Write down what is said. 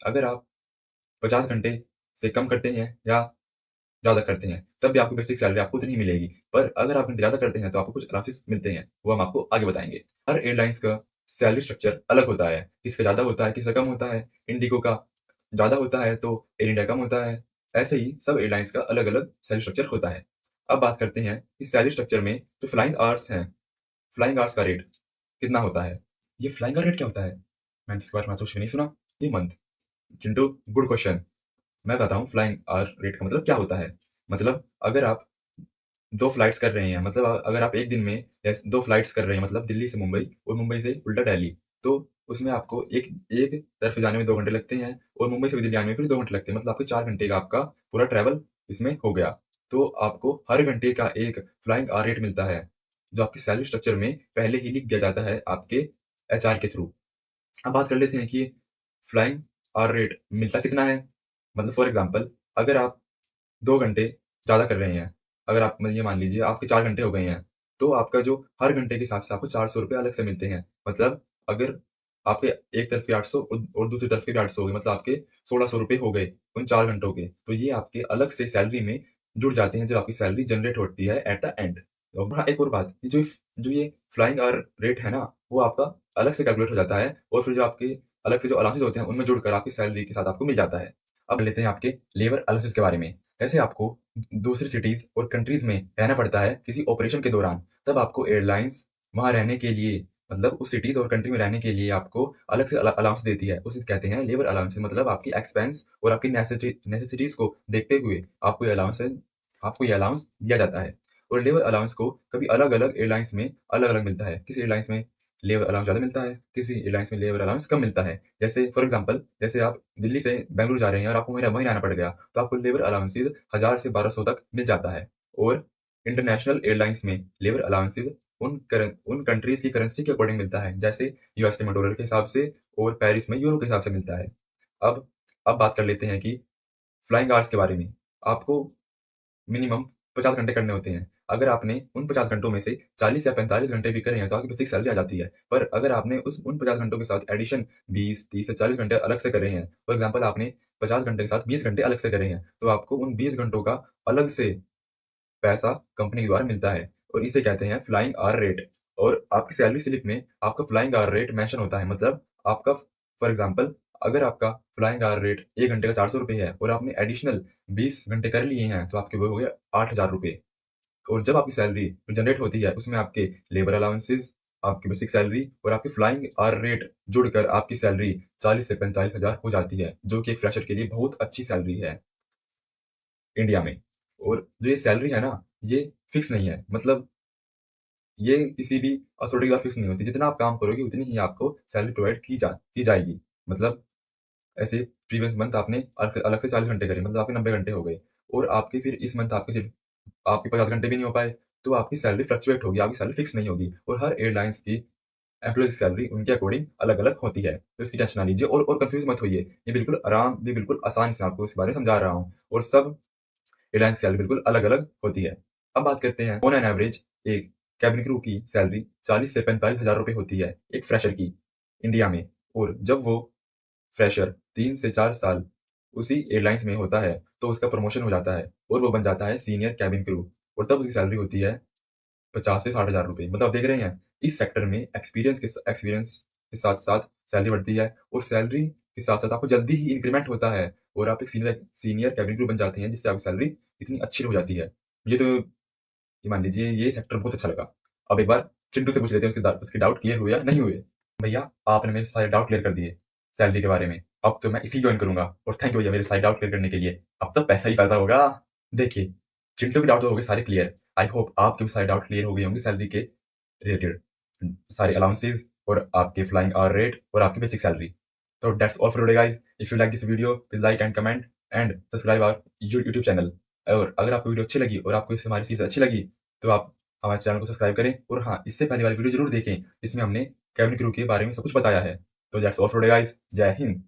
अगर आप 50 घंटे से कम करते हैं या ज़्यादा करते हैं, तब भी आपको बेसिक सैलरी आपको उतनी ही मिलेगी। पर अगर आप घंटे ज़्यादा करते हैं, तो आपको कुछ अलाउंसेस मिलते हैं, वो हम आपको आगे बताएँगे। हर एयरलाइन्स का सैलरी स्ट्रक्चर अलग होता है, किसका ज़्यादा होता है, किसका कम होता है। इंडिगो का ज़्यादा होता है, तो एयर इंडिया कम होता है। ऐसे ही सब एयरलाइन्स का अलग-अलग सैलरी स्ट्रक्चर होता है। अब बात करते हैं इस सैलरी स्ट्रक्चर में जो फ्लाइंग आवर्स हैं, फ्लाइंग आवर्स का रेट कितना होता है? ये फ्लाइंग आवर रेट क्या होता है? मैंने इसके बारे में आज तक नहीं सुना। ये मंथ चिंटू, गुड क्वेश्चन। मैं बताता हूँ फ्लाइंग आवर रेट का मतलब क्या होता है। मतलब अगर आप 2 फ्लाइट्स कर रहे हैं, मतलब अगर आप एक दिन में 2 फ्लाइट्स कर रहे हैं, मतलब दिल्ली से मुंबई और मुंबई से उल्टा दिल्ली, तो उसमें आपको एक एक तरफ जाने में 2 घंटे लगते हैं और मुंबई से भी दिल्ली आने में फिर 2 घंटे लगते हैं। मतलब आपके 4 घंटे का आपका पूरा ट्रैवल इसमें हो गया। तो आपको हर घंटे का एक फ्लाइंग आवर रेट मिलता है, जो आपके सैलरी स्ट्रक्चर में पहले ही लिख दिया जाता है आपके एचआर के थ्रू। अब बात कर लेते हैं कि फ्लाइंग आवर रेट मिलता कितना है। मतलब फॉर एग्जांपल, अगर आप 2 घंटे ज़्यादा कर रहे हैं, अगर आप ये मान लीजिए आपके 4 घंटे हो गए हैं, तो आपका जो हर घंटे के हिसाब से आपको ₹400 अलग से मिलते हैं। मतलब अगर आपके एक तरफ के 800 और दूसरी तरफ के भी 800 हो गए, मतलब आपके ₹1600 हो गए उन 4 घंटों के। तो ये आपके अलग से सैलरी में जुड़ जाते हैं, जब आपकी सैलरी जनरेट होती है एट द एंड। और हाँ, एक और बात, ये फ्लाइंग आवर रेट है ना, वो आपका अलग से कैलकुलेट हो जाता है और फिर जो आपके अलग से जो अलाउंसेस होते हैं, उनमें जुड़कर आपकी सैलरी के साथ आपको मिल जाता है। अब लेते हैं आपके लेबर अलाउंसेस के बारे में। जैसे आपको दूसरी सिटीज़ और कंट्रीज़ में रहना पड़ता है किसी ऑपरेशन के दौरान, तब आपको एयरलाइंस वहाँ रहने के लिए, मतलब उस सिटीज़ और कंट्री में रहने के लिए आपको अलग से अलाउंस देती है। उसे कहते हैं लेबर अलाउंस। मतलब आपकी एक्सपेंस और आपकी नेसेसिटीज़ को देखते हुए आपको ये अलाउंस दिया जाता है। और लेबर अलाउंस को कभी अलग-अलग एयरलाइंस में अलग-अलग मिलता है। किसी एयरलाइंस में लेबर अलाउंस ज़्यादा मिलता है, किसी एयरलाइंस में लेबर अलाउंस कम मिलता है। जैसे फॉर एग्ज़ाम्पल, जैसे आप दिल्ली से बेंगलुरु जा रहे हैं और आपको वहीं रहना पड़ गया, तो आपको लेबर अलाउंसेज़ 1000 से 1200 तक मिल जाता है। और इंटरनेशनल एयरलाइंस में लेबर अलाउंसेज़ उन कंट्रीज़ की करेंसी के अकॉर्डिंग मिलता है। जैसे यूएसए में डॉलर के हिसाब से और पेरिस में यूरो के हिसाब से मिलता है। अब अब बात कर लेते हैं कि फ्लाइंग आवर्स के बारे में। आपको मिनिमम 50 घंटे करने होते हैं। अगर आपने उन 50 घंटों में से 40 या 45 घंटे भी करे हैं, तो आपकी बेसिक सैलरी आ जाती है। पर अगर आपने उन 50 घंटों के साथ एडिशन 20, 30 या 40 घंटे अलग से करे हैं, फॉर एग्ज़ाम्पल आपने 50 घंटे के साथ 20 घंटे अलग से करे हैं, तो आपको उन 20 घंटों का अलग से पैसा कंपनी के द्वारा मिलता है और इसे कहते हैं फ्लाइंग आवर रेट। और आपकी सैलरी स्लिप में आपका फ्लाइंग आवर रेट मेंशन होता है। मतलब आपका फॉर एग्ज़ाम्पल, अगर आपका फ्लाइंग आवर रेट 1 घंटे का ₹400 है और आपने एडिशनल 20 घंटे कर लिए हैं, तो आपके वो हो गए ₹8000। और जब आपकी सैलरी जनरेट होती है, उसमें आपके लेबर अलाउंसेस, आपकी बेसिक सैलरी और आपकी फ्लाइंग आवर रेट जुड़कर आपकी सैलरी 40 से 45,000 हो जाती है, जो कि एक फ्रेशर के लिए बहुत अच्छी सैलरी है इंडिया में। और जो ये सैलरी है ना, ये फिक्स नहीं है। मतलब ये किसी भी अथॉरिटी के द्वारा फिक्स नहीं होती। जितना आप काम करोगे, उतनी ही आपको सैलरी प्रोवाइड की जाएगी। मतलब ऐसे प्रीवियस मंथ आपने अलग अलग से 40 घंटे करे, मतलब आपके 90 घंटे हो गए और आपके फिर इस मंथ आपके 50 घंटे भी नहीं हो पाए, तो आपकी सैलरी फ्लक्चुएट होगी, आपकी सैलरी फिक्स नहीं होगी। और हर एयरलाइन्स की एम्प्लॉयी की सैलरी उनके अकॉर्डिंग अलग-अलग होती है। तो इसकी टेंशन ना लीजिए और कन्फ्यूज़ मत होइए। ये बिल्कुल आसान से आपको इसके बारे में समझा रहा हूँ और सब एयरलाइन्स की सैलरी बिल्कुल अलग-अलग होती है। अब बात करते हैं ऑन एन एवरेज एक केबिन क्रू की सैलरी 40 से 45,000 रुपए होती है, एक फ्रेशर की, इंडिया में। और जब वो फ्रेशर 3 से 4 साल उसी एयरलाइंस में होता है, तो उसका प्रमोशन हो जाता है और वो बन जाता है सीनियर केबिन क्रू और तब उसकी सैलरी होती है 50 से 60,000 रुपए। मतलब आप देख रहे हैं, इस सेक्टर में एक्सपीरियंस के साथ-साथ सैलरी बढ़ती है और सैलरी के साथ-साथ आपको जल्दी ही इंक्रीमेंट होता है और आप एक सीनियर केबिन क्रू बन जाते हैं, जिससे आपकी सैलरी इतनी अच्छी हो जाती है। मुझे तो ये मान लीजिए ये सेक्टर बहुत अच्छा लगा। अब एक बार चिंटू से पूछ लेते हैं उसके डाउट क्लियर हुए या नहीं हुए। भैया, आपने मेरे सारे डाउट क्लियर कर दिए सैलरी के बारे में। अब तो मैं इसी जॉइन करूँगा और थैंक यू भैया मेरे सारे डाउट क्लियर करने के लिए। अब तो पैसा ही पैसा होगा। देखिए, चिंटू के डाउट तो हो गए सारे क्लियर। आई होप आपके भी सारे डाउट क्लियर हो गए होंगे सैलरी के रिलेटेड। सारे अलाउंसेस और आपके फ्लाइंग आवर रेट और आपकी बेसिक सैलरी। तो that's all for today guys. If you like this video, please like and comment and subscribe our YouTube channel. और अगर आपको वीडियो अच्छी लगी और आपको इससे हमारी चीज़ अच्छी लगी, तो आप हमारे चैनल को सब्सक्राइब करें और हाँ, इससे पहले वाली वीडियो ज़रूर देखें, जिसमें हमने केबिन क्रू के बारे में सब कुछ बताया है। तो that's all for today guys. जय हिंद।